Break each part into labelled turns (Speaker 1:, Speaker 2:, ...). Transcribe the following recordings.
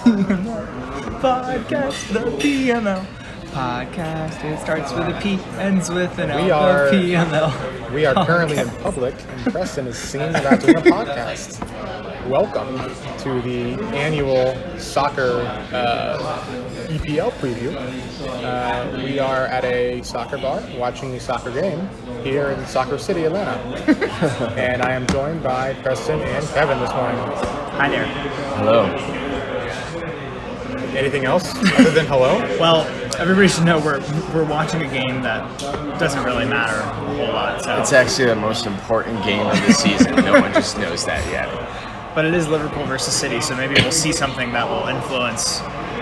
Speaker 1: PML Podcast, the PML Podcast. It starts with a P, ends with an L. PML.
Speaker 2: We are currently in public, and Preston is seen about doing a podcast. Welcome to the annual soccer EPL preview. We are at a soccer bar watching a soccer game here in Soccer City, Atlanta. And I am joined by Preston and Kevin this morning.
Speaker 1: Hi there.
Speaker 3: Hello.
Speaker 2: Anything else other than hello?
Speaker 1: Well, everybody should know we're watching a game that doesn't really matter a whole lot. So.
Speaker 3: It's actually the most important game of the season. No one just knows that yet.
Speaker 1: But it is Liverpool versus City, so maybe we'll see something that will influence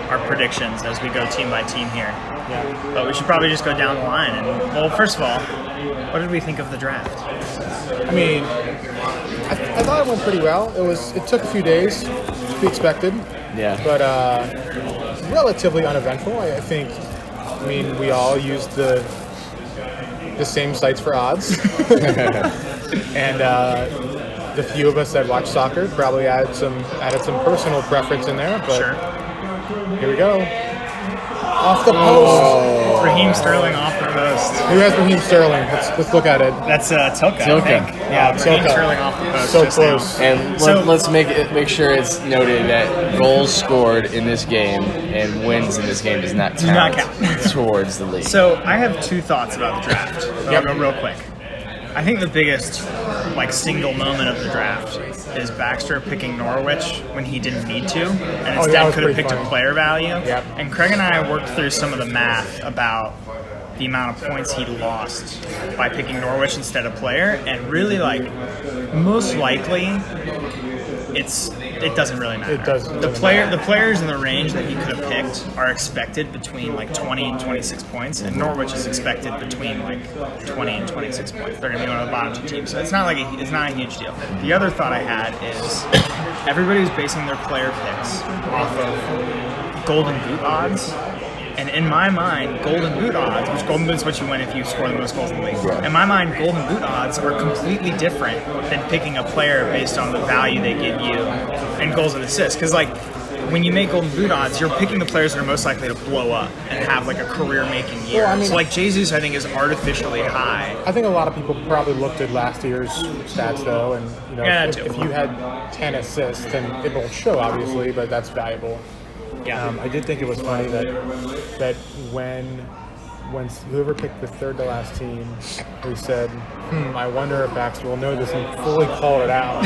Speaker 1: our predictions as we go team by team here.
Speaker 2: Yeah.
Speaker 1: But we should probably just go down the line. And well, first of all, what did we think of the draft?
Speaker 2: I mean, I thought it went pretty well. It took a few days, to be expected.
Speaker 3: Yeah.
Speaker 2: But relatively uneventful. I think. I mean, we all used the same sites for odds, and the few of us that watch soccer probably added some personal preference in there. But
Speaker 1: Sure.
Speaker 2: Here we go. Off the post.
Speaker 1: Raheem Sterling off the post.
Speaker 2: Who has Raheem Sterling? Let's look at it.
Speaker 1: That's Tilka, I
Speaker 3: Tilka.
Speaker 1: think. Yeah, Raheem
Speaker 2: Tilka.
Speaker 1: Sterling off the post.
Speaker 2: So
Speaker 1: just
Speaker 2: close.
Speaker 1: now.
Speaker 3: And
Speaker 1: So-
Speaker 3: let's make sure it's noted that goals scored in this game and wins in this game does not
Speaker 1: not
Speaker 3: count,
Speaker 1: count.
Speaker 3: towards the league.
Speaker 1: So I have two thoughts about the draft. I'll
Speaker 2: Yep.
Speaker 1: go real quick. I think the biggest single moment of the draft is Baxter picking Norwich when he didn't need to, and
Speaker 2: that
Speaker 1: instead
Speaker 2: was
Speaker 1: could have
Speaker 2: pretty
Speaker 1: picked
Speaker 2: funny.
Speaker 1: a player value.
Speaker 2: Yep.
Speaker 1: And Craig and I worked through some of the math about the amount of points he lost by picking Norwich instead of player, and really most likely it doesn't really matter.
Speaker 2: It doesn't
Speaker 1: The
Speaker 2: matter.
Speaker 1: players in the range that he could have picked are expected between 20 and 26 points, and Norwich is expected between 20 and 26 points. They're going to be one of the bottom two teams, so it's not a huge deal. The other thought I had is everybody was basing their player picks off of Golden Boot odds. And in my mind, Golden Boot odds, which Golden Boot's what you win if you score the most goals in the league.
Speaker 3: Right.
Speaker 1: In my mind, Golden Boot odds are completely different than picking a player based on the value they give you and goals and assists. Because when you make Golden Boot odds, you're picking the players that are most likely to blow up and have a career-making year.
Speaker 2: Well, I mean-
Speaker 1: So Jesus, I think, is artificially high.
Speaker 2: I think a lot of people probably looked at last year's stats though, and
Speaker 1: Yeah,
Speaker 2: if,
Speaker 1: too.
Speaker 2: if you had 10 assists, then it won't show obviously, but that's valuable.
Speaker 1: Yeah.
Speaker 2: I did think it was funny that when whoever picked the third to last team, we said, I wonder if Baxter will know this, and fully called it out.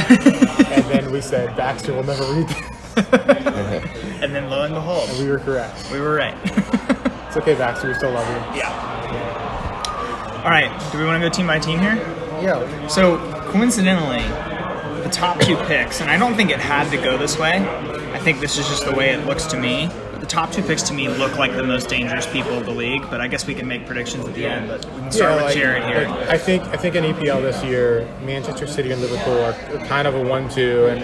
Speaker 2: And then we said, Baxter will never read this.
Speaker 1: And then lo and behold,
Speaker 2: And we were correct.
Speaker 1: we were right.
Speaker 2: It's okay, Baxter, we still love you.
Speaker 1: Yeah. All right. Do we want to go team by team here?
Speaker 2: Yeah.
Speaker 1: So, coincidentally, the top two picks, and I don't think it had to go this way. I think this is just the way it looks to me. The top two picks to me look like the most dangerous people of the league, but I guess we can make predictions at the end. But we can start with Jared here.
Speaker 2: I think in EPL this year, Manchester City and Liverpool are kind of a 1-2, and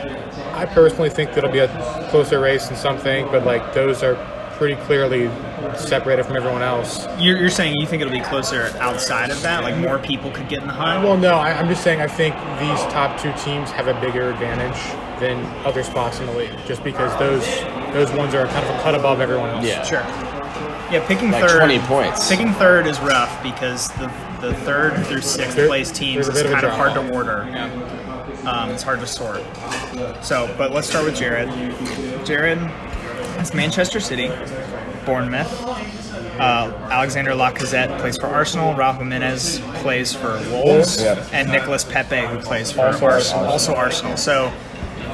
Speaker 2: I personally think that'll be a closer race than some think, but those are pretty clearly separated from everyone else.
Speaker 1: You're saying you think it'll be closer outside of that? Like more people could get in the hunt?
Speaker 2: Well, no, I'm just saying I think these top two teams have a bigger advantage than other spots in the league, just because those ones are kind of a cut above everyone else.
Speaker 3: Yeah.
Speaker 1: Sure. Yeah, picking
Speaker 3: Like
Speaker 1: third.
Speaker 3: 20 points.
Speaker 1: Picking third is rough because the third through sixth place teams
Speaker 2: there's a
Speaker 1: is
Speaker 2: bit of a
Speaker 1: kind of hard
Speaker 2: drop-off.
Speaker 1: to order. It's hard to sort. So, but let's start with Jared. Jared is Manchester City, Bournemouth. Alexander Lacazette plays for Arsenal. Raul Jimenez plays for Wolves,
Speaker 3: Yep.
Speaker 1: and Nicolas Pepe, who plays for
Speaker 2: Also Arsenal.
Speaker 1: also Arsenal. So,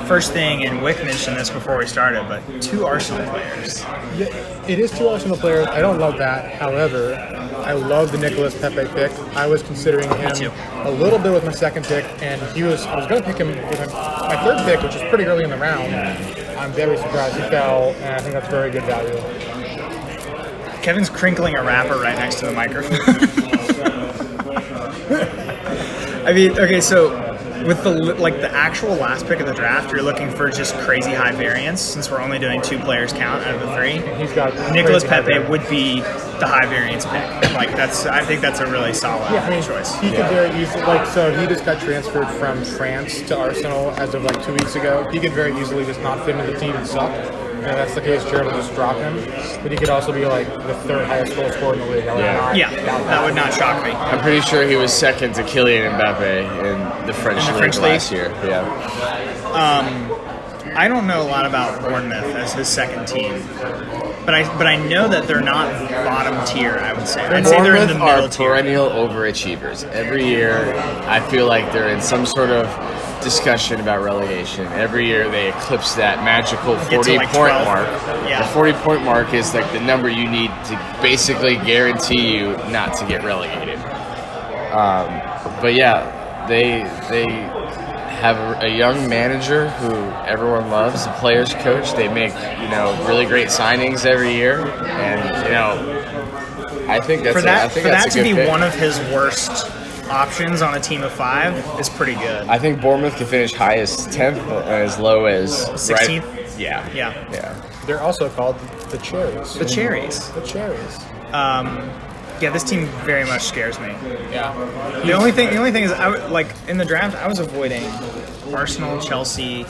Speaker 1: first thing, and Wick mentioned this before we started, but two Arsenal players.
Speaker 2: Yeah, it is two Arsenal players. I don't love that. However, I love the Nicolas Pepe pick. I was considering him
Speaker 1: too.
Speaker 2: a little bit with my second pick, and I was going to pick him with my third pick, which is pretty early in the round. I'm very surprised he fell, and I think that's very good value.
Speaker 1: Kevin's crinkling a wrapper right next to the microphone. I mean, okay, so with the actual last pick of the draft, you're looking for just crazy high variance since we're only doing 2 players count out of the 3.
Speaker 2: He's got
Speaker 1: Nicolas
Speaker 2: crazy high
Speaker 1: Pepe
Speaker 2: value.
Speaker 1: would be the high variance pick. I think that's a really solid choice.
Speaker 2: He could very easily, so he just got transferred from France to Arsenal as of 2 weeks ago. He could very easily just not fit into the team and suck. that's the case, Jared will just drop him. But he could also be like the third highest goal scorer in the league.
Speaker 1: That would not shock me.
Speaker 3: I'm pretty sure he was second to Kylian Mbappe in the French league last year. Yeah.
Speaker 1: I don't know a lot about Bournemouth as his second team, but I know that they're not bottom tier. I would say. I'd say they're in the middle
Speaker 3: Bournemouth are
Speaker 1: tier.
Speaker 3: perennial overachievers. Every year, I feel like they're in some sort of discussion about relegation. Every year, they eclipse that magical 40-point
Speaker 1: 12.
Speaker 3: mark.
Speaker 1: Yeah.
Speaker 3: The 40-point mark is like the number you need to basically guarantee you not to get relegated. But yeah, they have a young manager who everyone loves, the players coach. They make, really great signings every year, and I think that's
Speaker 1: For that
Speaker 3: a
Speaker 1: to
Speaker 3: good
Speaker 1: be
Speaker 3: pick.
Speaker 1: one of his worst options on a team of 5 is pretty good.
Speaker 3: I think Bournemouth can finish high as 10th and as low as
Speaker 1: 16th?
Speaker 3: Right, yeah.
Speaker 2: They're also called the Cherries.
Speaker 1: The Cherries.
Speaker 2: The Cherries.
Speaker 1: Yeah, this team very much scares me.
Speaker 2: Yeah.
Speaker 1: The only thing is, in the draft, I was avoiding Arsenal, Chelsea,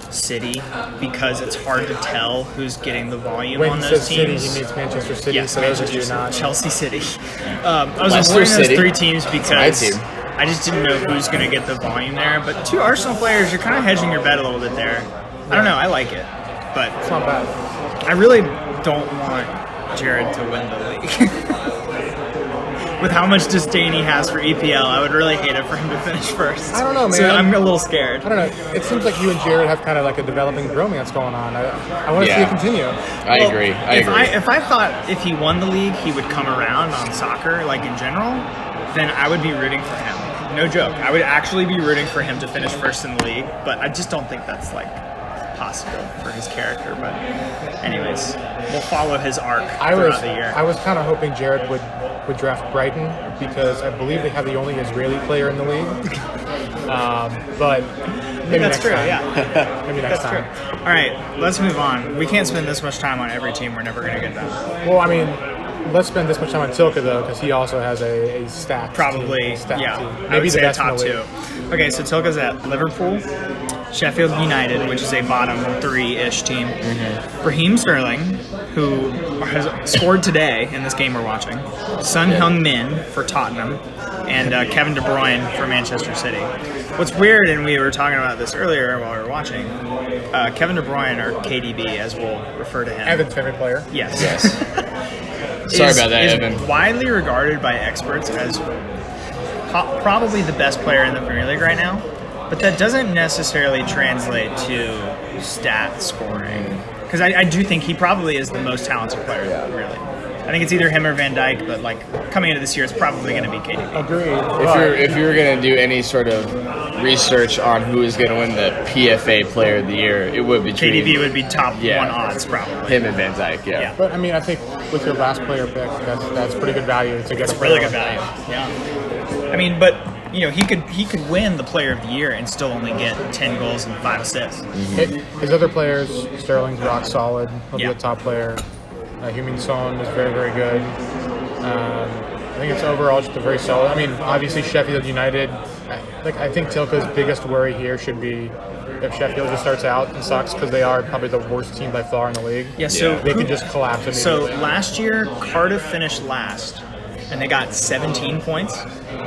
Speaker 1: City because it's hard to tell who's getting the volume
Speaker 2: When
Speaker 1: on
Speaker 2: he
Speaker 1: those
Speaker 2: says City,
Speaker 1: teams.
Speaker 2: he means Manchester City.
Speaker 1: Yes,
Speaker 2: so those of you
Speaker 1: Manchester
Speaker 2: not.
Speaker 1: Chelsea City. I was
Speaker 3: Leicester
Speaker 1: avoiding those
Speaker 3: City.
Speaker 1: 3 teams because
Speaker 3: My team.
Speaker 1: I just didn't know who's going to get the volume there. But 2 Arsenal players, you're kind of hedging your bet a little bit there. I don't know. I like it, but
Speaker 2: It's not bad.
Speaker 1: I really don't want Jared to win the league. With how much disdain he has for EPL, I would really hate it for him to finish first.
Speaker 2: I don't know, man.
Speaker 1: So I'm a little scared.
Speaker 2: I don't know. It seems like you and Jared have kind of like a developing bromance going on. I want to see it continue.
Speaker 3: I agree.
Speaker 1: If I thought if he won the league, he would come around on soccer, like in general, then I would be rooting for him. No joke. I would actually be rooting for him to finish first in the league, but I just don't think that's possible for his character. But anyways, we'll follow his arc throughout the year.
Speaker 2: I was kind of hoping Jared would draft Brighton because I believe they have the only Israeli player in the league. But maybe
Speaker 1: That's
Speaker 2: next
Speaker 1: true,
Speaker 2: time.
Speaker 1: yeah.
Speaker 2: Maybe next
Speaker 1: That's
Speaker 2: time.
Speaker 1: true. All right, let's move on. We can't spend this much time on every team. We're never going to get done.
Speaker 2: Well, I mean, let's spend this much time on Tilke though, because he also has a stacked
Speaker 1: Probably,
Speaker 2: team. Stacked
Speaker 1: yeah.
Speaker 2: team.
Speaker 1: I
Speaker 2: Maybe
Speaker 1: would
Speaker 2: the
Speaker 1: say a
Speaker 2: best in
Speaker 1: top
Speaker 2: the
Speaker 1: 2.
Speaker 2: league.
Speaker 1: Okay, so Tilke's at Liverpool, Sheffield United, which is a bottom 3-ish team. Raheem Sterling, who has scored today in this game we're watching. Son Heung-min for Tottenham, and Kevin De Bruyne for Manchester City. What's weird, and we were talking about this earlier while we were watching, Kevin De Bruyne, or KDB as we'll refer to him.
Speaker 2: Evan's favorite player.
Speaker 1: Yes.
Speaker 3: Sorry about that,
Speaker 1: is
Speaker 3: Evan.
Speaker 1: widely regarded by experts as probably the best player in the Premier League right now, but that doesn't necessarily translate to stat scoring. Because I do think he probably is the most talented player, really. I think it's either him or Van Dijk, but coming into this year, it's probably going to be KDB.
Speaker 2: Agreed.
Speaker 3: If you were going to do any sort of research on who is going to win the PFA Player of the Year, it would be
Speaker 1: KDB would be top 1 odds, probably.
Speaker 3: him and Van Dijk. Yeah.
Speaker 2: But I mean, I think with your last player pick, that's pretty good value to get.
Speaker 1: It's really good value. Yeah. I mean, but he could win the Player of the Year and still only get 10 goals and 5 assists.
Speaker 2: His other players, Sterling's rock solid. He'll be
Speaker 1: Yeah.
Speaker 2: a top player. Heung-min Son is very, very good. I think it's overall just a very solid. I mean, obviously Sheffield United. I think Tilke's biggest worry here should be if Sheffield just starts out and sucks because they are probably the worst team by far in the league.
Speaker 1: Yeah, so
Speaker 2: they can just collapse immediately.
Speaker 1: So last year, Cardiff finished last, and they got 17 points.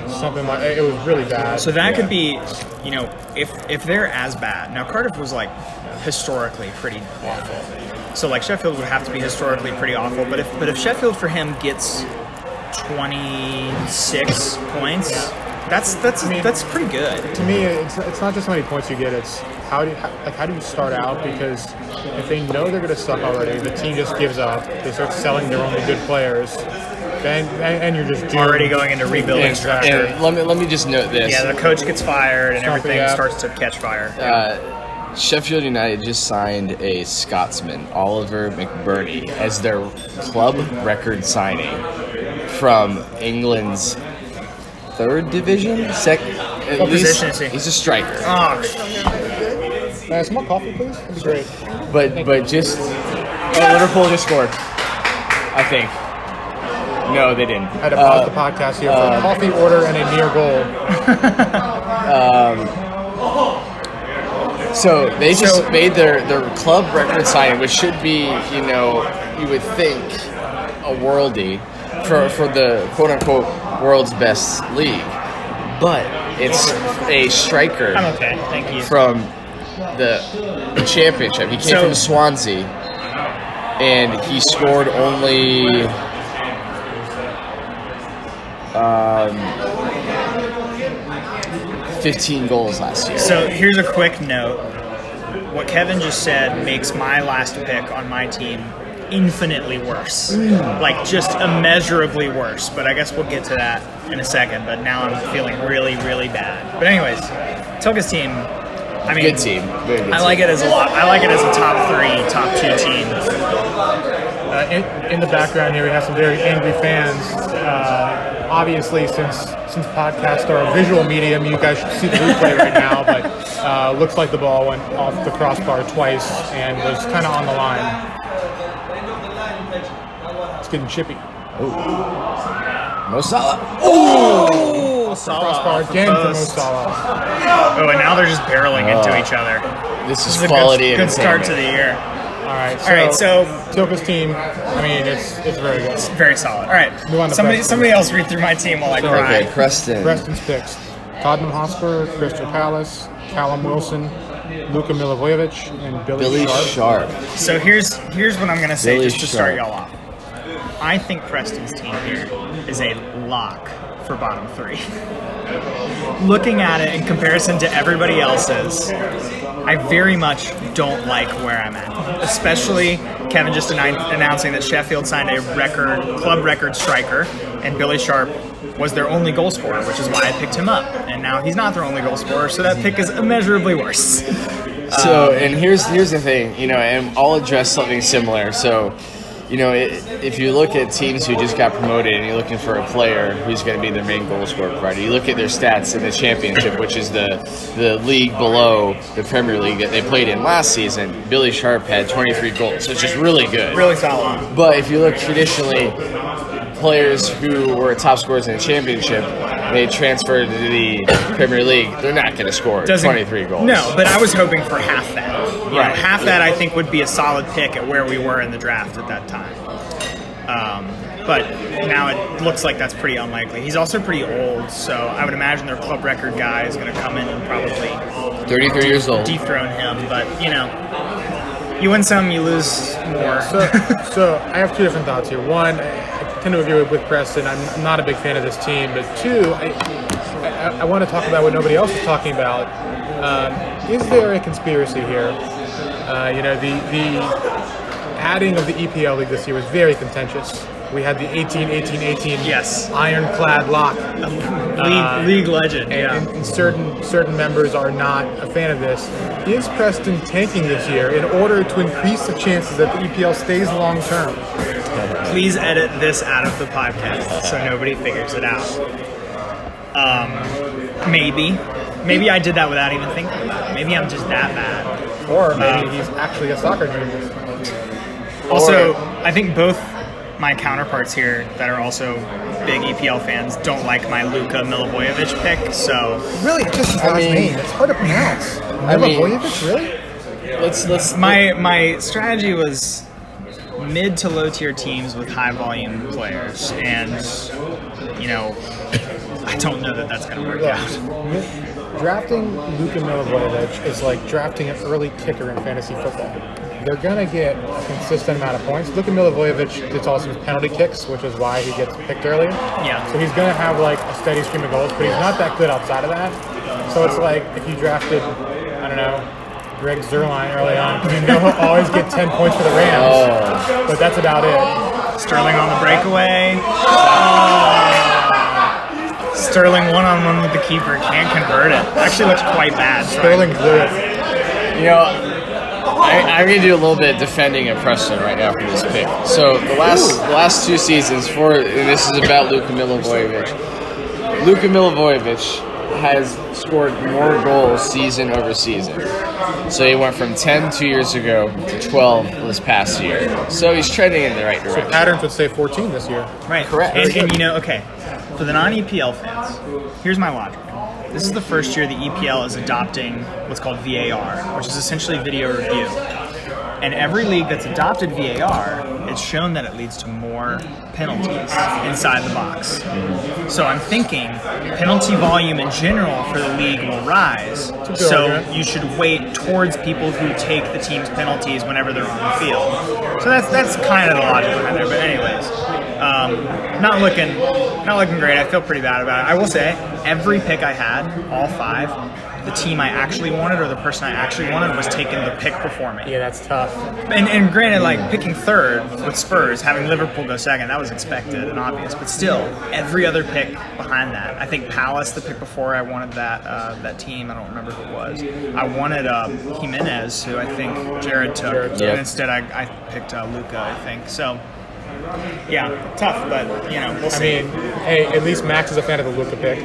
Speaker 2: Something like it was really bad.
Speaker 1: So that could be, if they're as bad. Now Cardiff was historically pretty awful. So Sheffield would have to be historically pretty awful. But if Sheffield for him gets 26 points, that's pretty good.
Speaker 2: To me, it's not just how many points you get. It's how do you start out? Because if they know they're going to suck already, the team just gives up. They start selling their only good players. And you're just doomed.
Speaker 1: Already going into rebuilding structure.
Speaker 3: And let me just note this.
Speaker 1: Yeah, the coach gets fired and
Speaker 2: Something,
Speaker 1: everything
Speaker 2: yeah.
Speaker 1: starts to catch fire.
Speaker 3: Sheffield United just signed a Scotsman, Oliver McBurney, as their club record signing from England's 3rd division.
Speaker 1: What position is he?
Speaker 3: He's a striker.
Speaker 1: Oh,
Speaker 2: Some more coffee, please. That'd be great.
Speaker 3: But just Liverpool just scored, I think. No, they didn't.
Speaker 2: I had to pause the podcast here for a coffee order and a near goal.
Speaker 3: So they just made their club record signing, which should be, you would think a worldie for the quote unquote world's best league, but it's a striker.
Speaker 1: I'm okay, thank you.
Speaker 3: From the championship. He came from Swansea, and he scored only 15 goals last year.
Speaker 1: So here's a quick note. What Kevin just said makes my last pick on my team infinitely worse. Like, just immeasurably worse. But I guess we'll get to that in a second. But now I'm feeling really, really bad. But anyways, Tilka's team, I mean,
Speaker 3: good team. Very good
Speaker 1: I like it as a lot. I like it as a top 3, top 2 team.
Speaker 2: In the background here, we have some very angry fans. Obviously, since podcasts are a visual medium, you guys should see the replay right now. But looks like the ball went off the crossbar twice and was kind of on the line. It's getting chippy.
Speaker 3: Mo Salah.
Speaker 1: Oh,
Speaker 2: Crossbar again for Mo Salah.
Speaker 1: Oh, and now they're just barreling into each other.
Speaker 3: This is
Speaker 1: a
Speaker 3: quality.
Speaker 1: good start to the year.
Speaker 2: All right,
Speaker 1: so
Speaker 2: Tilka's team, I mean, it's very good.
Speaker 1: It's very solid. All right,
Speaker 2: Move on to
Speaker 1: somebody else read through my team while I cry.
Speaker 3: Okay,
Speaker 2: Preston's picks: Tottenham Hotspur, Crystal Palace, Callum Wilson, Luka Milivojevic, and Billy
Speaker 3: Sharp.
Speaker 1: So here's what I'm gonna say
Speaker 3: Billy
Speaker 1: just to start
Speaker 3: Sharp.
Speaker 1: y'all off. I think Preston's team here is a lock for bottom 3. Looking at it in comparison to everybody else's, I very much don't like where I'm at. Especially Kevin just announcing that Sheffield signed a club record striker, and Billy Sharp was their only goal scorer, which is why I picked him up. And now he's not their only goal scorer, so that pick is immeasurably worse.
Speaker 3: So, and here's the thing, and I'll address something similar. So, if you look at teams who just got promoted and you're looking for a player who's going to be their main goal scorer provider, you look at their stats in the championship, which is the league below the Premier League that they played in last season. Billy Sharp had 23 goals, so it's just really good.
Speaker 1: Really solid.
Speaker 3: But if you look traditionally, players who were top scorers in the championship, they transferred to the Premier League, they're not going to score 23 goals.
Speaker 1: No, but I was hoping for half that.
Speaker 3: Right.
Speaker 1: Half that I think would be a solid pick at where we were in the draft at that time. But now it looks like that's pretty unlikely. He's also pretty old, so I would imagine their club record guy is going to come in and probably
Speaker 3: 33 years old.
Speaker 1: dethrone him. But, you win some, you lose more.
Speaker 2: So I have 2 different thoughts here. One, I tend to agree with Preston. I'm not a big fan of this team. But 2, I want to talk about what nobody else is talking about. Is there a conspiracy here? The adding of the EPL League this year was very contentious. We had the 18-18-18
Speaker 1: Yes.
Speaker 2: ironclad lock.
Speaker 1: League legend,
Speaker 2: And certain members are not a fan of this. Is Preston tanking this year in order to increase the chances that the EPL stays long term?
Speaker 1: Please edit this out of the podcast so nobody figures it out. Maybe I did that without even thinking about it. Maybe I'm just that bad.
Speaker 2: Or maybe he's actually a soccer genius.
Speaker 1: Also, I think both my counterparts here that are also big EPL fans don't like my Luka Milivojevic pick, so...
Speaker 2: Really? Just his last name. It's hard to pronounce. Milivojevic, really?
Speaker 3: Let's
Speaker 1: My strategy was mid to low tier teams with high volume players, and, I don't know that that's going to work out.
Speaker 2: Drafting Luka Milivojevic is like drafting an early kicker in fantasy football. They're going to get a consistent amount of points. Luka Milivojevic gets also penalty kicks, which is why he gets picked earlier.
Speaker 1: Yeah.
Speaker 2: So he's going to have like a steady stream of goals, but he's not that good outside of that. So it's like if you drafted, Greg Zerline early on, because he'll always get 10 points for the Rams. But that's about it.
Speaker 1: Sterling on the breakaway. Sterling one-on-one with the keeper, can't convert it. Actually looks quite bad.
Speaker 2: Sterling blew it.
Speaker 3: I'm going to do a little bit of defending of Preston right now for this pick. So the last 2 seasons, and this is about Luka Milivojevic. Luka Milivojevic has scored more goals season over season. So he went from 10 2 years ago to 12 this past year. So he's trending in the right direction.
Speaker 2: So patterns would say 14 this year.
Speaker 1: Right.
Speaker 3: Correct.
Speaker 1: And okay, for the non-EPL fans, here's my logic. this is the first year the EPL is adopting what's called VAR, which is essentially video review. And every league that's adopted VAR, it's shown that it leads to more penalties inside the box. So I'm thinking penalty volume in general for the league will rise. So you should weight towards people who take the team's penalties whenever they're on the field. So that's kind of the logic behind there. But anyways, not looking great. I feel pretty bad about it. I will say every pick I had, all 5. The team I actually wanted or the person I actually wanted was taking the pick before me.
Speaker 2: Yeah, that's tough.
Speaker 1: And granted, like picking third with Spurs, having Liverpool go second, that was expected and obvious. But still, every other pick behind that. I think Palace, the pick before, I wanted that team. I don't remember who it was. I wanted Jimenez, who I think Jared took.
Speaker 2: Yep.
Speaker 1: And instead, I picked Luka, I think. So, yeah, tough, but we'll see.
Speaker 2: I mean, hey, at least Max is a fan of the Luka pick.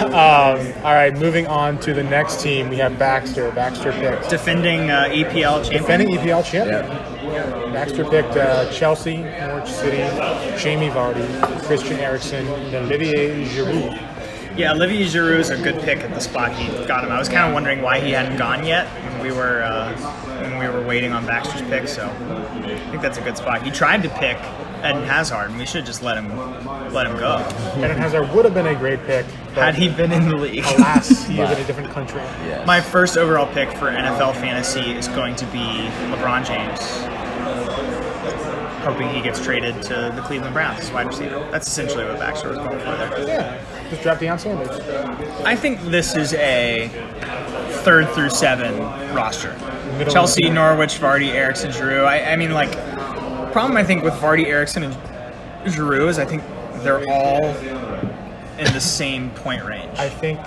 Speaker 2: All right, moving on to the next team. We have Baxter. Baxter picked
Speaker 1: Defending EPL champion.
Speaker 2: defending EPL champion.
Speaker 3: Yeah.
Speaker 2: Baxter picked Chelsea, Norwich City, Jamie Vardy, Christian Eriksen, and Olivier Giroud.
Speaker 1: Yeah, Olivier Giroud is a good pick at the spot he got him. I was kind of wondering why he hadn't gone yet when we were waiting on Baxter's pick. So I think that's a good spot. He tried to pick Eden Hazard, and we should just let him go.
Speaker 2: Eden Hazard would have been a great pick, but
Speaker 1: Had he been in the league.
Speaker 2: alas, he is in a different country.
Speaker 3: Yes.
Speaker 1: My first overall pick for NFL fantasy is going to be LeBron James. Hoping he gets traded to the Cleveland Browns as wide receiver. That's essentially what Baxter was going for there.
Speaker 2: Yeah, just draft Deion Sanders.
Speaker 1: I think this is a 3rd through 7 roster.
Speaker 2: Middle
Speaker 1: Chelsea, Norwich, Vardy, Eriksen, Giroud. I mean, like, problem I think with Vardy, Eriksen, and Giroud is I think they're all in the same point range.
Speaker 2: I think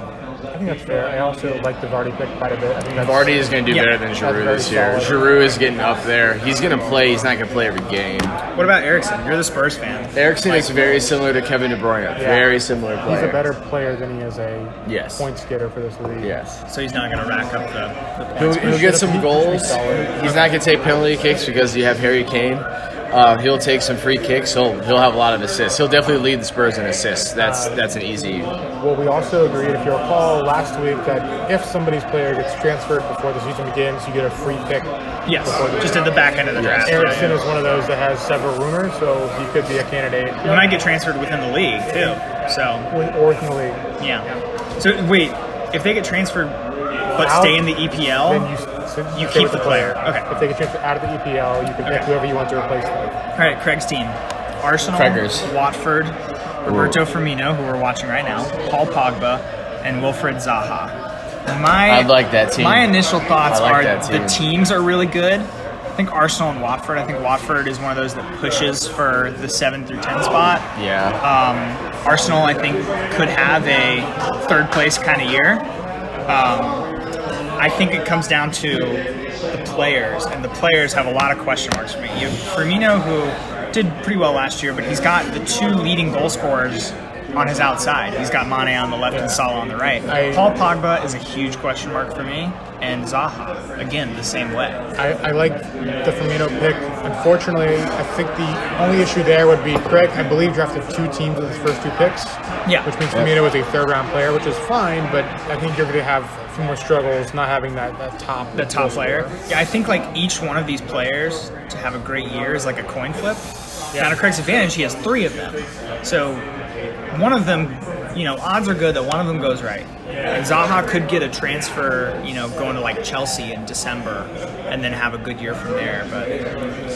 Speaker 2: that's fair. I also like the Vardy pick quite a bit. I think that's,
Speaker 3: Vardy is going to do
Speaker 1: Yeah.
Speaker 3: better than Giroud
Speaker 2: very
Speaker 3: this year.
Speaker 2: solid.
Speaker 3: Giroud is getting up there. He's going to play. He's not going to play every game.
Speaker 1: What about Eriksen? You're the Spurs fan.
Speaker 3: Eriksen is very similar to Kevin De Bruyne. Very similar player.
Speaker 2: He's a better player than he is a
Speaker 3: Yes.
Speaker 2: points getter for this league.
Speaker 3: Yes.
Speaker 1: So he's not going to rack up the points.
Speaker 3: He'll get some goals. He's not going to take penalty kicks because you have Harry Kane. He'll take some free kicks. He'll have a lot of assists. He'll definitely lead the Spurs in assists. That's an easy.
Speaker 2: Well, we also agreed, if you recall last week, that if somebody's player gets transferred before the season begins, you get a free pick.
Speaker 1: Yes, just at the back end of the draft.
Speaker 2: Eriksen
Speaker 1: Yeah.
Speaker 2: is one of those that has several rumors, so he could be a candidate.
Speaker 1: He might get transferred within the league too. So
Speaker 2: Or within the league.
Speaker 1: yeah. So wait, if they get transferred but
Speaker 2: Out,
Speaker 1: stay in the EPL,
Speaker 2: Then you
Speaker 1: keep
Speaker 2: stay with
Speaker 1: the player. Okay.
Speaker 2: If they get transferred out of the EPL, you can pick
Speaker 1: Okay.
Speaker 2: whoever you want to replace them.
Speaker 1: all right, Craig's team: Arsenal,
Speaker 3: Craigers.
Speaker 1: Watford, Roberto Firmino, who we're watching right now, Paul Pogba, and Wilfred Zaha.
Speaker 3: I like that team.
Speaker 1: My initial thoughts
Speaker 3: I like
Speaker 1: are
Speaker 3: that
Speaker 1: the
Speaker 3: team.
Speaker 1: teams are really good. I think Arsenal and Watford. I think Watford is one of those that pushes for the 7 through 10 spot.
Speaker 3: Yeah.
Speaker 1: Arsenal, I think, could have a 3rd place kind of year. I think it comes down to the players, and the players have a lot of question marks for me. You have Firmino, who did pretty well last year, but he's got the 2 leading goal scorers on his outside. He's got Mane on the left and Salah on the right. Paul Pogba is a huge question mark for me, and Zaha, again, the same way.
Speaker 2: I like the Firmino pick. Unfortunately, I think the only issue there would be Craig, I believe, drafted 2 teams with his first 2 picks.
Speaker 1: Yeah.
Speaker 2: Which means Firmino is a 3rd-round player, which is fine, but I think you're going to have a few more struggles not having that top.
Speaker 1: The top player. Yeah, I think like each one of these players to have a great year is like a coin flip. Now to Craig's advantage, he has 3 of them. So one of them, odds are good that one of them goes right. And Zaha could get a transfer, going to like Chelsea in December and then have a good year from there. But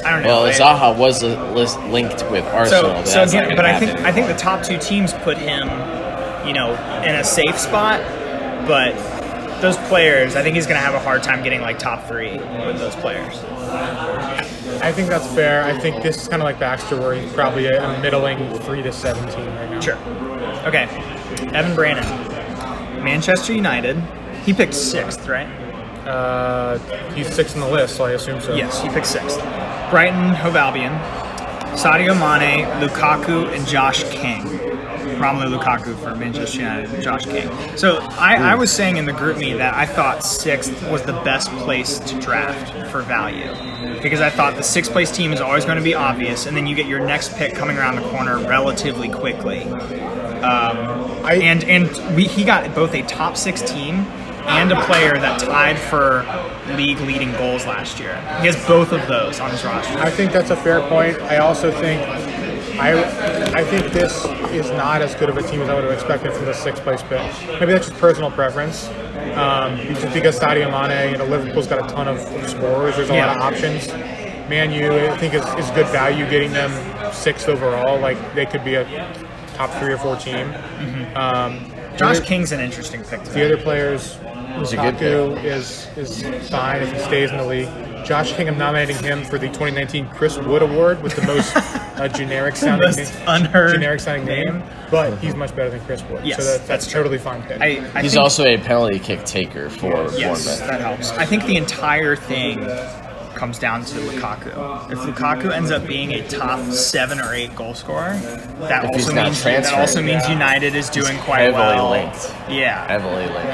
Speaker 1: I don't know.
Speaker 3: Well, Zaha was linked with Arsenal.
Speaker 1: So
Speaker 3: That's not
Speaker 1: again,
Speaker 3: gonna
Speaker 1: but
Speaker 3: happen.
Speaker 1: I think the top 2 teams put him, in a safe spot. But those players, I think he's going to have a hard time getting like top 3 with those players.
Speaker 2: I think that's fair. I think this is kind of like Baxter, where he's probably a middling 3 to 17 right now.
Speaker 1: Sure. Okay. Evan Brannon, Manchester United. He picked 6th, right?
Speaker 2: He's 6th on the list, so I assume so.
Speaker 1: Yes, he picked 6th. Brighton, Hove Albion, Sadio Mane, Lukaku, and Josh King. Romelu Lukaku for Manchester United, and Josh King. So I was saying in the group me that I thought 6th was the best place to draft for value. Because I thought the 6th place team is always going to be obvious, and then you get your next pick coming around the corner relatively quickly. He got both a top 6 team and a player that tied for league leading goals last year. He has both of those on his roster.
Speaker 2: I think that's a fair point. I also think I think this is not as good of a team as I would have expected from the 6th place pick. Maybe that's just personal preference. Just because Sadio Mane, Liverpool's got a ton of scorers. There's a lot of options. Man U, I think is good value getting them 6th overall. Like they could be a top 3 or 4 team.
Speaker 1: Josh King's an interesting pick.
Speaker 2: The other players, Lukaku is fine if he stays in the league. Josh King, I'm nominating him for the 2019 Chris Wood Award with the most generic sounding name, but he's much better than Chris Wood.
Speaker 1: Yes,
Speaker 2: so that's totally fine pick.
Speaker 3: He's also a penalty kick taker for Bournemouth.
Speaker 1: Yes, that helps. I think the entire thing comes down to Lukaku. If Lukaku ends up being a top 7 or 8 goal scorer, that also means United is doing quite well.
Speaker 3: Linked.
Speaker 1: Yeah.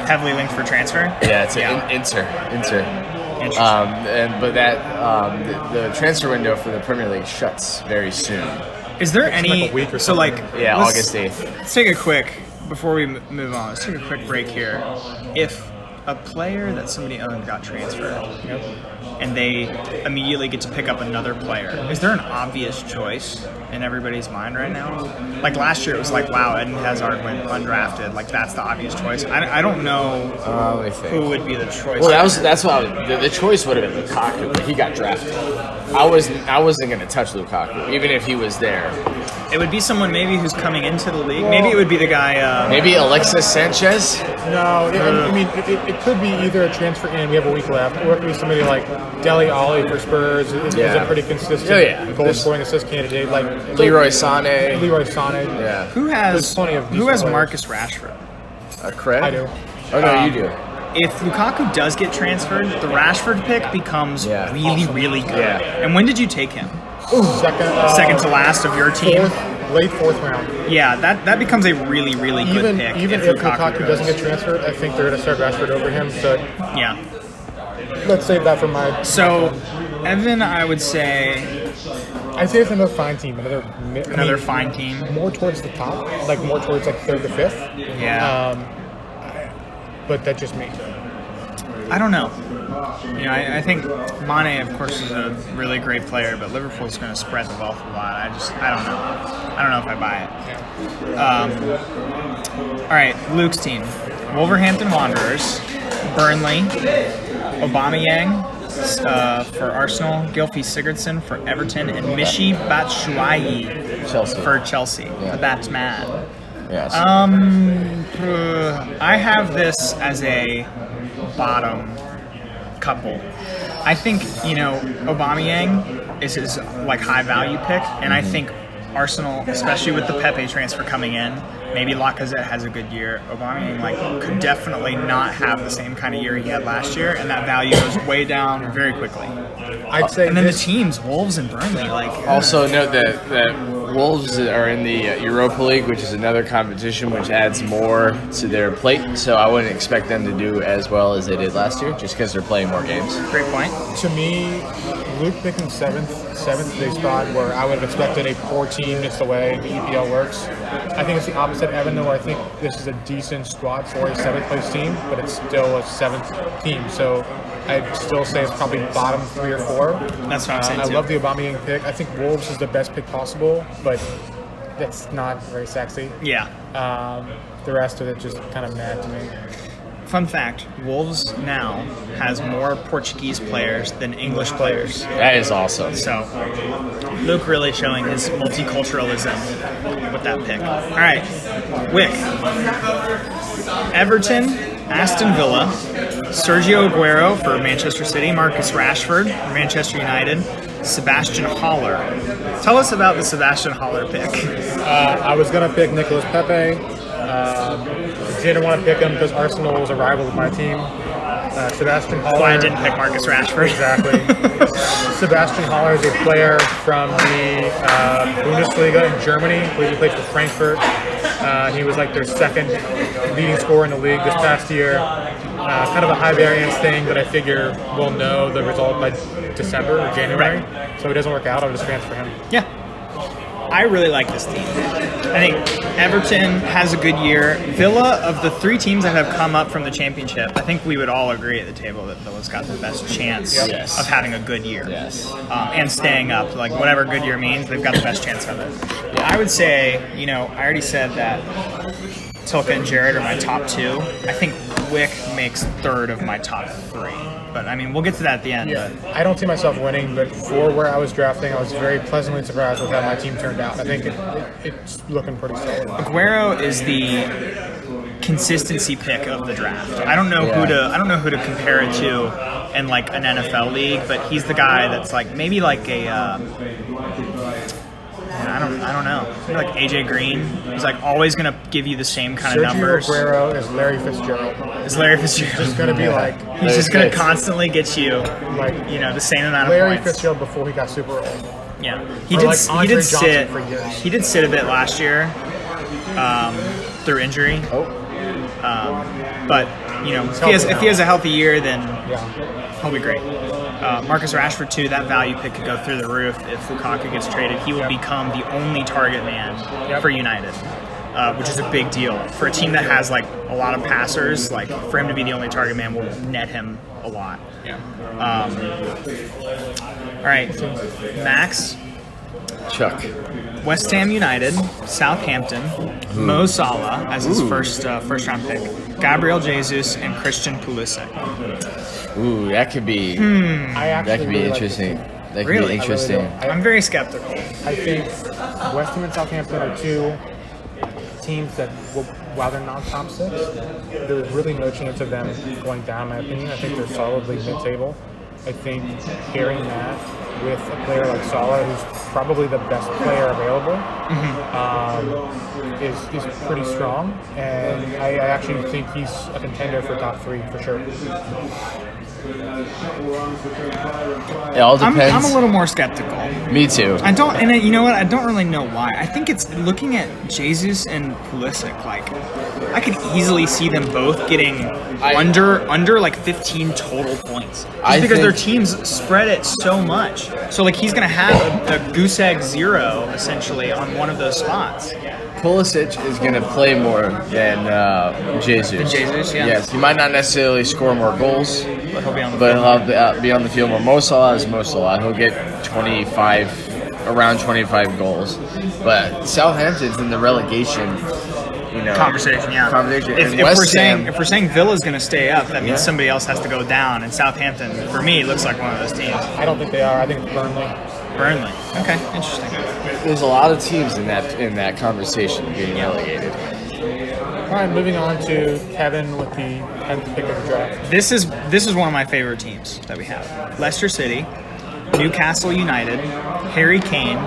Speaker 1: Heavily linked for transfer.
Speaker 3: Yeah, it's Inter. But the transfer window for the Premier League shuts very soon.
Speaker 1: Is there any
Speaker 2: like a week or something?
Speaker 3: August 8th.
Speaker 1: Let's take a quick before we move on. Let's take a quick break here. If a player that somebody owned got transferred, and they immediately get to pick up another player, is there an obvious choice in everybody's mind right now? Like last year, it was like, wow, Eden Hazard went undrafted. Like that's the obvious choice. I don't know who would be the choice.
Speaker 3: Well, that's what the choice would have been Lukaku, but he got drafted. I wasn't going to touch Lukaku, even if he was there.
Speaker 1: It would be someone maybe who's coming into the league. Maybe it would be the guy.
Speaker 3: Maybe Alexis Sanchez.
Speaker 2: No, I mean it could be either a transfer in. We have a week left, or it could be somebody like Dele Alli for Spurs. Is a pretty consistent goal scoring assist candidate. Like
Speaker 3: Leroy Sané.
Speaker 2: Yeah.
Speaker 1: Who has
Speaker 2: players.
Speaker 1: Marcus Rashford?
Speaker 3: Craig?
Speaker 2: I do.
Speaker 3: Oh no, you do.
Speaker 1: If Lukaku does get transferred, the Rashford pick becomes really good.
Speaker 3: Yeah.
Speaker 1: And when did you take him?
Speaker 2: Second
Speaker 1: to last of your team.
Speaker 2: Late 4th round.
Speaker 1: Yeah, that becomes a really good pick.
Speaker 2: Even if Lukaku doesn't get transferred, I think they're going to start Rashford over him. So
Speaker 1: yeah,
Speaker 2: let's save that for my.
Speaker 1: So Evan, I would say.
Speaker 2: I'd say it's another fine team. Another
Speaker 1: fine team.
Speaker 2: More towards the top, like more towards like 3rd to 5th.
Speaker 1: Yeah.
Speaker 2: But that's just me.
Speaker 1: I don't know. I think Mane, of course, is a really great player, but Liverpool's going to spread the wealth a lot. I don't know. I don't know if I buy it. All right, Luke's team: Wolverhampton Wanderers, Burnley, Aubameyang for Arsenal, Gylfi Sigurdsson for Everton, and Michy Batshuayi for Chelsea.
Speaker 3: Yeah.
Speaker 1: The Batsman.
Speaker 3: Yes.
Speaker 1: I have this as a bottom couple. I think, Aubameyang is his high value pick, and I think Arsenal, especially with the Pepe transfer coming in, maybe Lacazette has a good year. Aubameyang could definitely not have the same kind of year he had last year, and that value goes way down very quickly.
Speaker 2: I'd say.
Speaker 1: And then the teams, Wolves and Burnley,
Speaker 3: Also note that Wolves are in the Europa League, which is another competition which adds more to their plate. So I wouldn't expect them to do as well as they did last year, just because they're playing more games.
Speaker 1: Great point.
Speaker 2: To me, Luke picking seventh place spot, where I would have expected a poor team just the way the EPL works. I think it's the opposite, Evan, though. I think this is a decent squad for a 7th place team, but it's still a 7th team. So I'd still say it's probably bottom 3 or 4.
Speaker 1: That's what I'm saying,
Speaker 2: I
Speaker 1: too.
Speaker 2: love the Aubameyang pick. I think Wolves is the best pick possible, but that's not very sexy.
Speaker 1: Yeah.
Speaker 2: The rest of it just kind of mad to me.
Speaker 1: Fun fact, Wolves now has more Portuguese players than English players.
Speaker 3: That is awesome.
Speaker 1: So, Luke really showing his multiculturalism with that pick. All right, Wick. Everton, Aston Villa, Sergio Aguero for Manchester City, Marcus Rashford for Manchester United, Sebastian Haller. Tell us about the Sebastian Haller pick.
Speaker 2: I was going to pick Nicolas Pepe. Didn't want to pick him because Arsenal was a rival of my team. Sebastian Haller.
Speaker 1: Why I didn't pick Marcus Rashford.
Speaker 2: Exactly. Sebastian Haller is a player from the Bundesliga in Germany. He played for Frankfurt. He was their 2nd leading scorer in the league this past year. Kind of a high variance thing, but I figure we'll know the result by December or January. Right. So if it doesn't work out, I'll just transfer him.
Speaker 1: Yeah. I really like this team. I think Everton has a good year. Villa, of the 3 teams that have come up from the Championship, I think we would all agree at the table that Villa's got the best chance
Speaker 3: Yes.
Speaker 1: of having a good year.
Speaker 3: Yes.
Speaker 1: And staying up. Like, whatever good year means, they've got the best chance of it. I would say, I already said that Tilka and Jared are my top 2. I think Wick makes 3rd of my top 3. But, I mean, we'll get to that at the end.
Speaker 2: Yeah,
Speaker 1: But
Speaker 2: I don't see myself winning, but for where I was drafting, I was very pleasantly surprised with how my team turned out. I think it's looking pretty solid.
Speaker 1: Aguero is the consistency pick of the draft. I don't know who to compare it to in like an NFL league, but he's the guy that's like maybe like a I don't know. Maybe like AJ Green. He's like always gonna give you the same kind of numbers.
Speaker 2: Aguero is Larry Fitzgerald.
Speaker 1: Is Larry Fitzgerald
Speaker 2: Just gonna be like
Speaker 1: he's just gonna constantly get you
Speaker 2: like
Speaker 1: the same amount of
Speaker 2: Larry
Speaker 1: points.
Speaker 2: Fitzgerald before he got super old.
Speaker 1: Yeah,
Speaker 2: Or
Speaker 1: he
Speaker 2: like Andre
Speaker 1: did
Speaker 2: Johnson
Speaker 1: sit.
Speaker 2: for years.
Speaker 1: He did sit a bit last year through injury.
Speaker 3: Oh.
Speaker 1: But if he has a healthy year, then
Speaker 2: Yeah.
Speaker 1: he'll be great. Marcus Rashford too. That value pick could go through the roof if Lukaku gets traded. He will become the only target man for United, which is a big deal for a team that has like a lot of passers. Like for him to be the only target man will net him a lot.
Speaker 2: Yeah.
Speaker 1: All right, Max.
Speaker 3: Chuck.
Speaker 1: West Ham United, Southampton, Mo Salah as his first round pick, Gabriel Jesus, and Christian Pulisic.
Speaker 3: Ooh, that could be.
Speaker 2: I actually
Speaker 3: That could be
Speaker 2: really like
Speaker 3: interesting.
Speaker 2: this team.
Speaker 3: That could
Speaker 1: Really?
Speaker 3: be
Speaker 1: I
Speaker 3: interesting.
Speaker 1: I'm very skeptical.
Speaker 2: I think West Ham and Southampton are 2 teams that, while they're not top 6, there's really no chance of them going down, in my opinion. I think they're solidly mid-table. I think pairing that with a player like Salah, who's probably the best player available, is pretty strong. And I actually think he's a contender for top 3 for sure.
Speaker 3: It all depends.
Speaker 1: I'm a little more skeptical.
Speaker 3: Me too.
Speaker 1: I don't, and you know what? I don't really know why. I think it's looking at Jesus and Pulisic. Like, I could easily see them both getting under like 15 total points, just because their teams spread it so much. So like he's gonna have a goose egg 0 essentially on one of those spots.
Speaker 3: Pulisic is going to play more than Jesus.
Speaker 1: Jesus, yeah.
Speaker 3: Yes, he might not necessarily score more goals,
Speaker 1: But he'll be on the
Speaker 3: but
Speaker 1: field.
Speaker 3: he'll be on the field more. Mo Salah is Mo Salah. He'll get around 25 goals. But Southampton's in the relegation,
Speaker 1: Conversation, yeah.
Speaker 3: Conversation.
Speaker 1: If
Speaker 3: And
Speaker 1: we're
Speaker 3: West
Speaker 1: saying
Speaker 3: Ham-
Speaker 1: Villa's going to stay up, that means
Speaker 3: Yeah.
Speaker 1: somebody else has to go down. And Southampton, for me, looks like one of those teams.
Speaker 2: I don't think they are. I think it's Burnley.
Speaker 1: Burnley. Okay, interesting.
Speaker 3: There's a lot of teams in that conversation getting relegated.
Speaker 2: All right, moving on to Kevin with the 10th pick of the draft.
Speaker 1: This is one of my favorite teams that we have. Leicester City, Newcastle United, Harry Kane,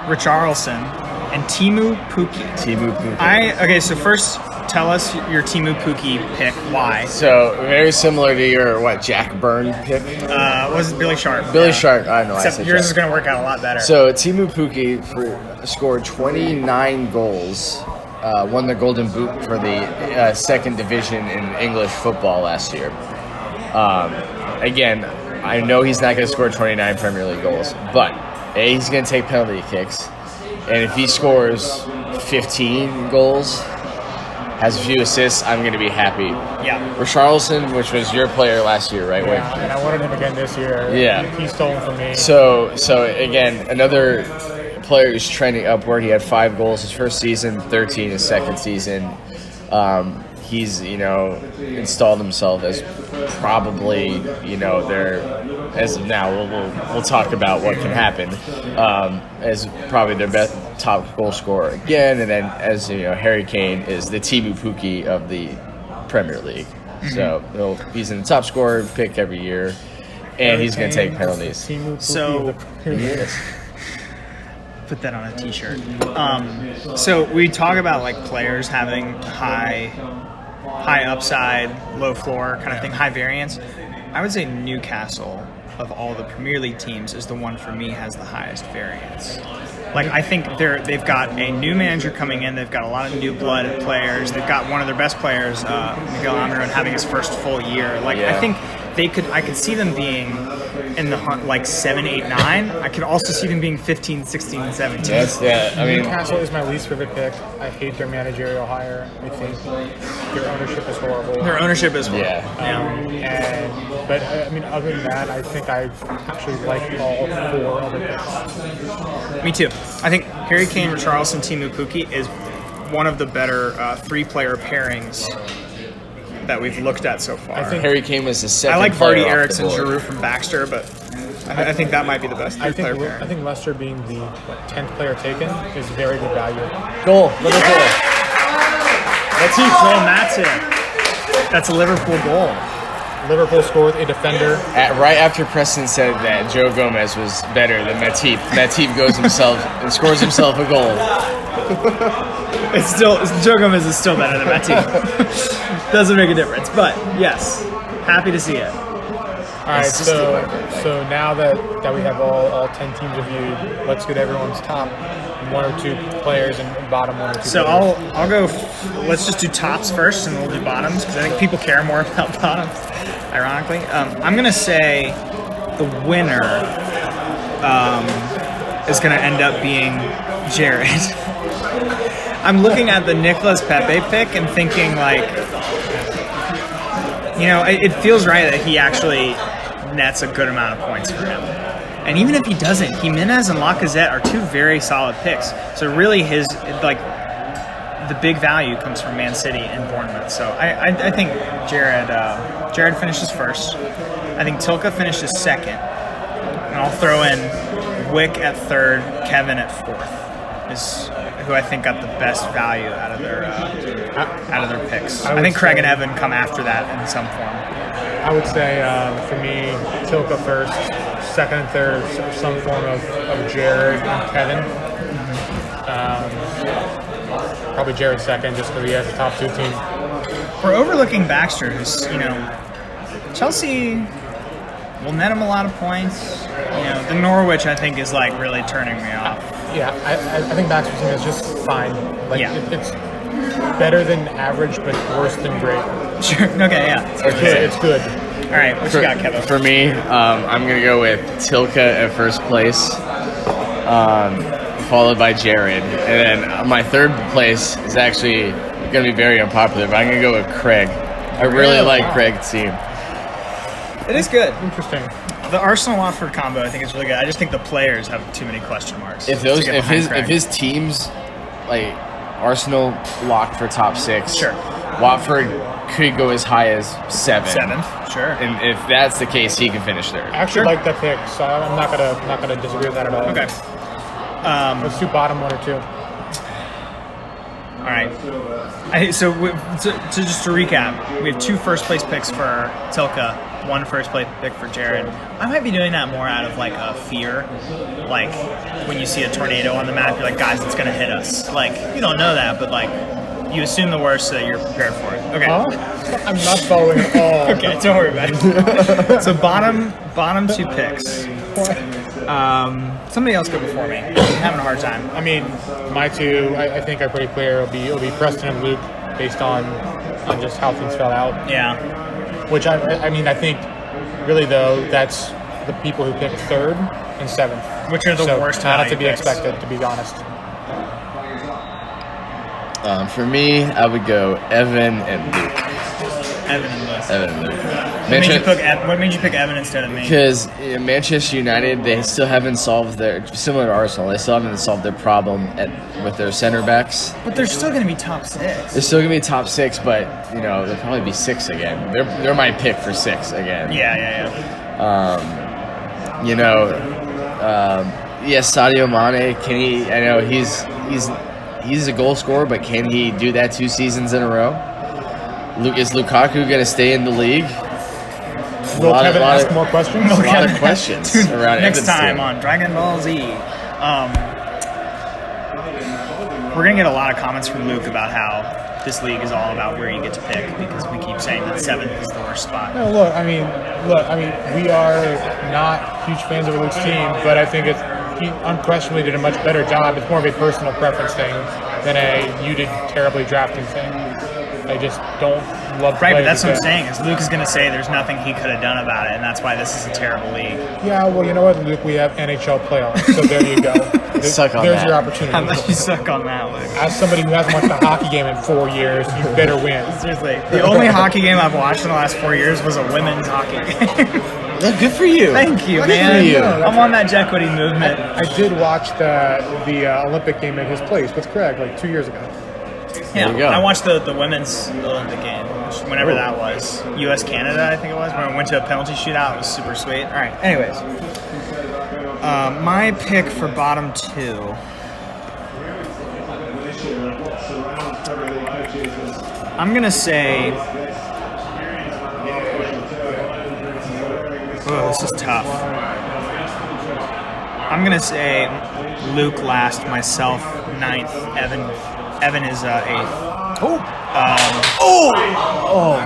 Speaker 1: Richarlison, and Timu Pukki. Okay, so first tell us your Timu Pukki pick. Why?
Speaker 3: So very similar to your Jack Byrne pick.
Speaker 1: Was it Billy Sharp?
Speaker 3: Billy Sharp. I know. I
Speaker 1: Except
Speaker 3: said
Speaker 1: yours
Speaker 3: Jack.
Speaker 1: is going to work out a lot better.
Speaker 3: So Timu Pukki scored 29 goals, won the Golden Boot for the second division in English football last year. Again, I know he's not going to score 29 Premier League goals, but he's going to take penalty kicks, and if he scores 15 goals, has a few assists, I'm going to be happy.
Speaker 1: Yeah.
Speaker 3: Richarlison, which was your player last year, right?
Speaker 2: Yeah, and I wanted him again this year.
Speaker 3: Yeah.
Speaker 2: He stole him from me.
Speaker 3: So again, another player who's trending upward. He had 5 goals his first season, 13 his second season. He's installed himself as probably as of now we'll talk about what can happen as probably their best top goal scorer again, and then as Harry Kane is the Timu Pukki of the Premier League. So he's in the top scorer pick every year, and he's going to take penalties.
Speaker 1: So- Put that on a t-shirt. So we talk about like players having high upside, low floor kind of thing, high variance. I would say Newcastle, of all the Premier League teams, is the one for me has the highest variance. Like I think they've got a new manager coming in. They've got a lot of new blood players. They've got one of their best players, Miguel Almiron, having his first full year. Like I think I could see them being in the hunt, like 7, 8, 9. I could also see them being 15, 16, 17.
Speaker 2: Newcastle is my least favorite pick. I hate their managerial hire. I think their ownership is horrible.
Speaker 1: Their ownership is horrible.
Speaker 2: But I mean, other than that, I think I actually like all 4 other picks.
Speaker 1: Me too. I think Harry Kane, Richarlison, Timu Pukki is one of the better 3-player pairings that we've looked at so far.
Speaker 3: I think Harry Kane was the second.
Speaker 1: I like
Speaker 3: player
Speaker 1: Vardy,
Speaker 3: off the
Speaker 1: Eriksson,
Speaker 3: board.
Speaker 1: Giroud from Baxter, but I think that might be the best 3-player pairing.
Speaker 2: I think Leicester being the 10th player taken is very good value.
Speaker 3: Goal, Liverpool.
Speaker 1: That's Joel Matip. That's a Liverpool goal.
Speaker 2: Liverpool scored a defender.
Speaker 3: Right after Preston said that Joe Gomez was better than Matip, Matip goes himself and scores himself a goal.
Speaker 1: It's still Joe Gomez is still better than Matip. Doesn't make a difference, but yes, happy to see it.
Speaker 2: All right, so now that we have all 10 teams reviewed, let's get everyone's top 1 or 2 players and bottom 1 or 2
Speaker 1: So
Speaker 2: players.
Speaker 1: I'll go. Let's just do tops first, and we'll do bottoms because I think people care more about bottoms. Ironically, I'm gonna say the winner is gonna end up being Jared. I'm looking at the Nicolas Pepe pick and thinking like, it feels right that he actually nets a good amount of points for him. And even if he doesn't, Jimenez and Lacazette are 2 very solid picks. So really the big value comes from Man City and Bournemouth. So I think Jared finishes first. I think Tilka finishes second. And I'll throw in Wick at third, Kevin at fourth. Is who I think got the best value out of their picks. I think Craig and Evan come after that in some form.
Speaker 2: I would say for me, Tilka first, second and third, some form of Jared and Kevin. Probably Jared second, just because he has the top 2 team.
Speaker 1: We're overlooking Baxter, who's Chelsea will net him a lot of points. The Norwich I think is like really turning me off.
Speaker 2: Yeah, I think Baxter's team is just fine. It's better than average, but worse than great.
Speaker 1: Sure. Okay. Yeah.
Speaker 2: It's good.
Speaker 1: All right. What you got, Kevin?
Speaker 3: For me, I'm going to go with Tilka at first place, followed by Jared. And then my third place is actually going to be very unpopular, but I'm going to go with Craig. I really like Craig's team.
Speaker 1: It is good.
Speaker 2: Interesting.
Speaker 1: The Arsenal-Watford combo, I think, is really good. I just think the players have too many question marks.
Speaker 3: If his teams, like Arsenal locked for top 6,
Speaker 1: sure.
Speaker 3: Watford could go as high as 7.
Speaker 1: 7th, sure.
Speaker 3: And if that's the case, he can finish third.
Speaker 2: I actually like that pick, so I'm not gonna disagree with that at all.
Speaker 1: Okay.
Speaker 2: Let's do bottom 1 or 2.
Speaker 1: All right. So just to recap, we have 2 first-place picks for Tilka, 1 first-place pick for Jared. I might be doing that more out of like a fear, like when you see a tornado on the map, you're like, guys, it's gonna hit us. Like you don't know that, but like you assume the worst so that you're prepared for it. Okay.
Speaker 2: I'm not following at all.
Speaker 1: Okay, don't worry about it. So bottom 2 picks. Somebody else go before me. I'm having a hard time.
Speaker 2: I mean, my 2, I think are pretty clear. It'll be Preston and Luke based on just how things fell out.
Speaker 1: Yeah.
Speaker 2: Which I think really though that's the people who picked 3rd and 7th,
Speaker 1: which are the worst.
Speaker 2: Not to be expected, to be honest.
Speaker 3: For me, I would go Evan and Luke.
Speaker 1: Evan and Luke. What made you pick Evan instead of me?
Speaker 3: Because Manchester United, they still haven't solved similar to Arsenal, they still haven't solved their problem with their center backs.
Speaker 1: But they're still going to be top 6.
Speaker 3: They're still going to be top 6, but they'll probably be 6 again. They're my pick for 6 again.
Speaker 1: Yeah.
Speaker 3: Yes, Sadio Mane. Can he? I know he's a goal scorer, but can he do that 2 seasons in a row? Is Lukaku going to stay in the league?
Speaker 2: Will Kevin ask more questions?
Speaker 3: A lot of questions around
Speaker 1: next time on Dragon Ball Z. We're going to get a lot of comments from Luke about how this league is all about where you get to pick because we keep saying that 7th is the worst spot.
Speaker 2: No, look, I mean, we are not huge fans of Luke's team, but I think he unquestionably did a much better job. It's more of a personal preference thing than you did terribly drafting thing. I just don't love.
Speaker 1: Right, but that's what I'm saying. Is Luke is going to say there's nothing he could have done about it, and that's why this is a terrible league.
Speaker 2: Yeah, well, you know what, Luke? We have NHL playoffs, so there you go.
Speaker 3: Suck on
Speaker 2: There's
Speaker 3: that.
Speaker 2: your opportunity.
Speaker 1: How much you suck on that, Luke?
Speaker 2: As somebody who hasn't watched a hockey game in 4 years, you better win.
Speaker 1: Seriously, the only hockey game I've watched in the last 4 years was a women's hockey game.
Speaker 3: Good for you.
Speaker 1: Thank you,
Speaker 3: Good
Speaker 1: man.
Speaker 3: for you.
Speaker 1: I'm on that Jequity movement.
Speaker 2: I did watch the Olympic game at his place with Craig like 2 years ago.
Speaker 1: Yeah,
Speaker 3: There you go.
Speaker 1: I watched the women's Olympic game, whenever that was. U.S. Canada, I think it was. When we went to a penalty shootout, it was super sweet. All right. Anyways, my pick for bottom two. I'm gonna say. Oh, this is tough. I'm gonna say Luke last, myself ninth, Evan is eighth.
Speaker 3: Oh,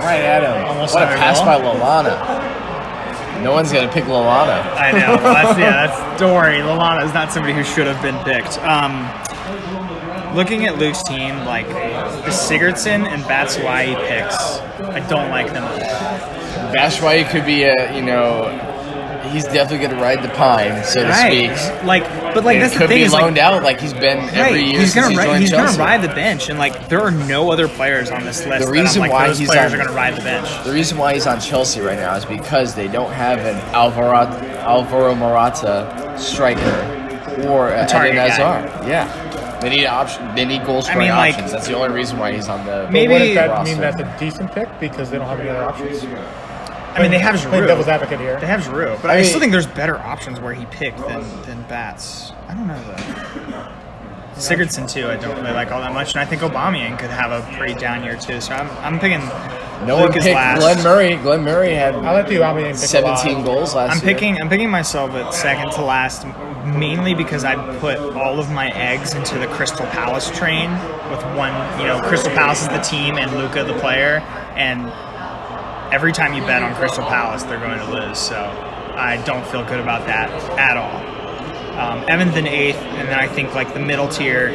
Speaker 3: right at him.
Speaker 1: Almost
Speaker 3: What a
Speaker 1: another
Speaker 3: pass
Speaker 1: goal.
Speaker 3: by Lalana. No one's going to pick Lalana.
Speaker 1: I know. Don't worry. Lalana is not somebody who should have been picked. Looking at Luke's team, like the Sigurdsson and Batshuayi picks, I don't like them at all.
Speaker 3: Batshuayi could be he's definitely going to ride the pine, so to speak.
Speaker 1: But
Speaker 3: And
Speaker 1: that's the
Speaker 3: could
Speaker 1: thing
Speaker 3: be
Speaker 1: is
Speaker 3: loaned out like he's been every year
Speaker 1: he's
Speaker 3: since
Speaker 1: gonna
Speaker 3: joined
Speaker 1: he's
Speaker 3: Chelsea.
Speaker 1: gonna ride the bench, and like there are no other players on this list.
Speaker 3: The reason
Speaker 1: that I'm like,
Speaker 3: why
Speaker 1: those
Speaker 3: he's
Speaker 1: players
Speaker 3: on-
Speaker 1: are gonna ride the bench.
Speaker 3: The reason why he's on Chelsea right now is because they don't have an Alvaro Morata striker or a
Speaker 1: target
Speaker 3: Eden
Speaker 1: guy.
Speaker 3: Hazard. Yeah. They need option. They need goal scoring
Speaker 1: like,
Speaker 3: options. That's the only reason why he's on the
Speaker 1: Maybe-
Speaker 2: Wouldn't that
Speaker 3: roster.
Speaker 2: mean that's a decent pick because they don't have any other options?
Speaker 1: I mean, they have
Speaker 2: Playing
Speaker 1: Giroud.
Speaker 2: devil's advocate here.
Speaker 1: They have Giroud, but I
Speaker 3: mean-
Speaker 1: still think there's better options where he picked than Bats. I don't know though. Sigurdsson too, I don't really like all that much, and I think Aubameyang could have a pretty down year too. So I'm picking.
Speaker 3: No one
Speaker 1: Luke is
Speaker 3: picked
Speaker 1: last.
Speaker 3: Glenn Murray. Glenn Murray had
Speaker 2: I'll let the Aubameyang pick
Speaker 3: 17 goals last
Speaker 1: I'm
Speaker 3: year.
Speaker 1: picking myself at second to last, mainly because I put all of my eggs into the Crystal Palace train with one. Crystal Palace is the team and Luka the player, and every time you bet on Crystal Palace, they're going to lose. So I don't feel good about that at all. Evan's in eighth, and then I think like the middle tier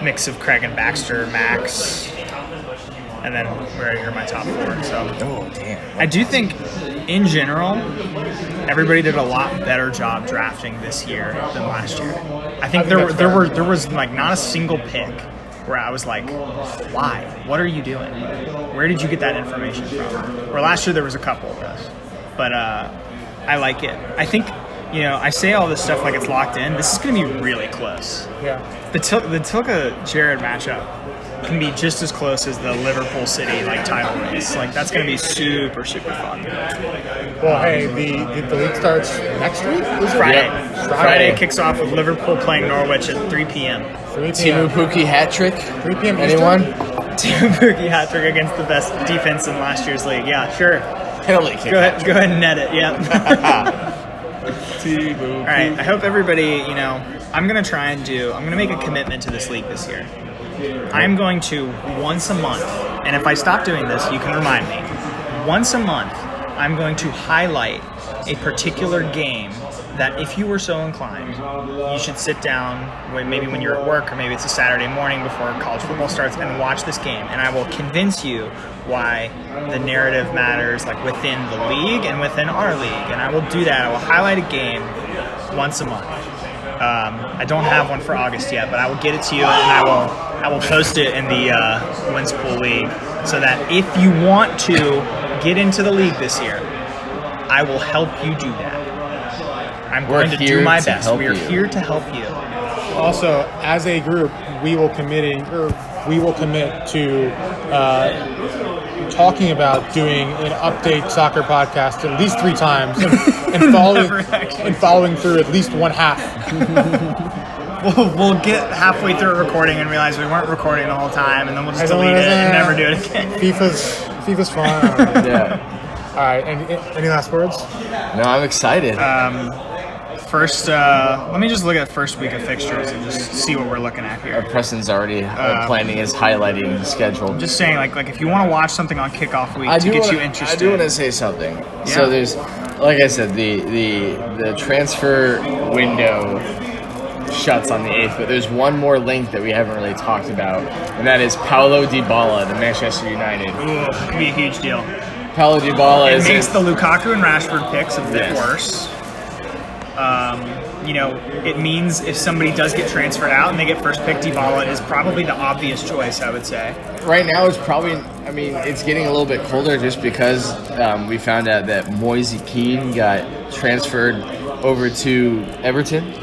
Speaker 1: mix of Craig and Baxter, Max, and then where are my top four. So
Speaker 3: Oh damn!
Speaker 1: I do think, in general, everybody did a lot better job drafting this year than last year. I think there was like not a single pick where I was like, why? What are you doing? Where did you get that information from? Where last year there was a couple of those, but I like it. I think I say all this stuff like it's locked in. This is going to be really close.
Speaker 2: Yeah.
Speaker 1: The Tilka Jared matchup can be just as close as the Liverpool City title race. That's going to be super fun.
Speaker 2: Well, hey, the league starts next week. Is it?
Speaker 1: Friday.
Speaker 3: Yep.
Speaker 1: Friday kicks off with Liverpool playing Norwich at 3 p.m.
Speaker 2: 3
Speaker 3: Timu
Speaker 2: p.m.
Speaker 3: Pukki hat trick.
Speaker 2: 3 p.m.
Speaker 3: Anyone?
Speaker 1: Team Boogie hat trick against the best defense in last year's league. Yeah, sure.
Speaker 3: Penalty kick.
Speaker 1: Go ahead and net it. Yeah. All right. I hope everybody. I'm gonna make a commitment to this league this year. I'm going to once a month, and if I stop doing this, you can remind me. Once a month, I'm going to highlight a particular game that, if you were so inclined, you should sit down, maybe when you're at work, or maybe it's a Saturday morning before college football starts, and watch this game. And I will convince you why the narrative matters, within the league and within our league. And I will do that. I will highlight a game once a month. I don't have one for August yet, but I will get it to you, and I will post it in the Wins Pool League, so that if you want to get into the league this year, I will help you do that. I'm going to do my best. We are here to help you.
Speaker 2: Also, as a group, we will commit to talking about doing an update soccer podcast at least 3 times and following through at least one half.
Speaker 1: We'll get halfway through a recording and realize we weren't recording the whole time, and then we'll just delete it and never do it again.
Speaker 2: FIFA's fun.
Speaker 3: Yeah.
Speaker 2: All right. Any last words?
Speaker 3: No, I'm excited.
Speaker 1: First, let me just look at first week of fixtures and just see what we're looking at here.
Speaker 3: Preston's already planning his highlighting the schedule.
Speaker 1: Just saying, like if you want to watch something on kickoff week to get you interested.
Speaker 3: I do want to say something.
Speaker 1: Yeah.
Speaker 3: So there's, like I said, the transfer window shuts on the 8th, but there's one more link that we haven't really talked about, and that is Paulo Dybala to Manchester United.
Speaker 1: Ooh, it could be a huge deal.
Speaker 3: Paulo Dybala
Speaker 1: It makes the Lukaku and Rashford picks a bit
Speaker 3: Yes.
Speaker 1: worse. It means if somebody does get transferred out and they get first pick, Dybala is probably the obvious choice, I would say.
Speaker 3: Right now, it's probably, I mean, it's getting a little bit colder just because we found out that Moise Keane got transferred over to Everton.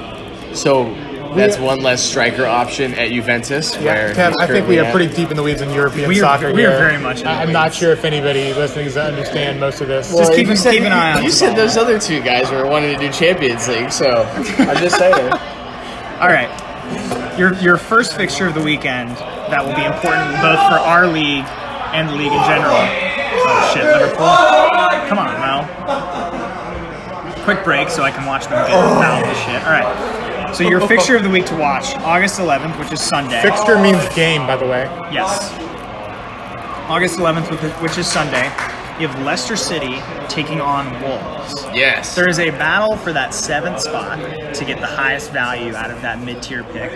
Speaker 3: So that's one less striker option at Juventus. Where
Speaker 2: Kev,
Speaker 3: he's
Speaker 2: I think we
Speaker 3: currently
Speaker 2: are
Speaker 3: at.
Speaker 2: pretty deep in the weeds in European
Speaker 1: We are-
Speaker 2: soccer
Speaker 1: we are
Speaker 2: here.
Speaker 1: very much in the
Speaker 2: I'm not
Speaker 1: weeds.
Speaker 2: sure if anybody listening to understand most of this.
Speaker 1: Just keep
Speaker 3: you
Speaker 1: keep an eye on
Speaker 3: You
Speaker 1: the
Speaker 3: said
Speaker 1: ball.
Speaker 3: those other two guys were wanting to do Champions League, so I'm just saying.
Speaker 1: All right. Your first fixture of the weekend that will be important both for our league and the league in general. Oh shit, Liverpool. Come on, Mel. Quick break so I can watch them get fouled and shit. All right. So your fixture of the week to watch, August 11th, which is Sunday.
Speaker 2: Fixture means game, by the way.
Speaker 1: Yes. August 11th, which is Sunday. You have Leicester City taking on Wolves.
Speaker 3: Yes.
Speaker 1: There is a battle for that 7th spot to get the highest value out of that mid-tier pick.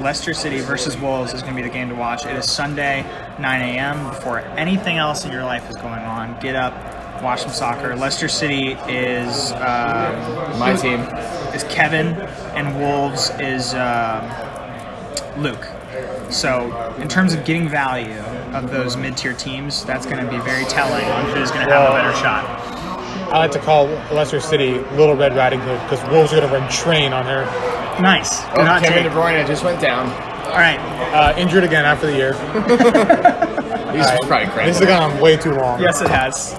Speaker 1: Leicester City versus Wolves is going to be the game to watch. It is Sunday, 9 a.m. Before anything else in your life is going on, get up, watch some soccer. Leicester City is
Speaker 3: My team.
Speaker 1: is Kevin, and Wolves is Luke. So in terms of getting value of those mid-tier teams, that's going to be very telling on who's going to have a better shot.
Speaker 2: I like to call Leicester City Little Red Riding Hood because Wolves are going to run train on her.
Speaker 1: Nice.
Speaker 3: Oh,
Speaker 1: Not
Speaker 3: Kevin
Speaker 1: take.
Speaker 3: De Bruyne just went down.
Speaker 1: All right.
Speaker 2: Injured again after the year.
Speaker 3: He's probably crazy.
Speaker 2: This has gone on way too long.
Speaker 1: Yes, it has.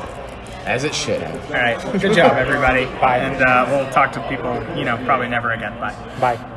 Speaker 3: As it should have.
Speaker 1: All right. Good job, everybody.
Speaker 2: Bye.
Speaker 1: And we'll talk to people, probably never again. Bye.
Speaker 2: Bye.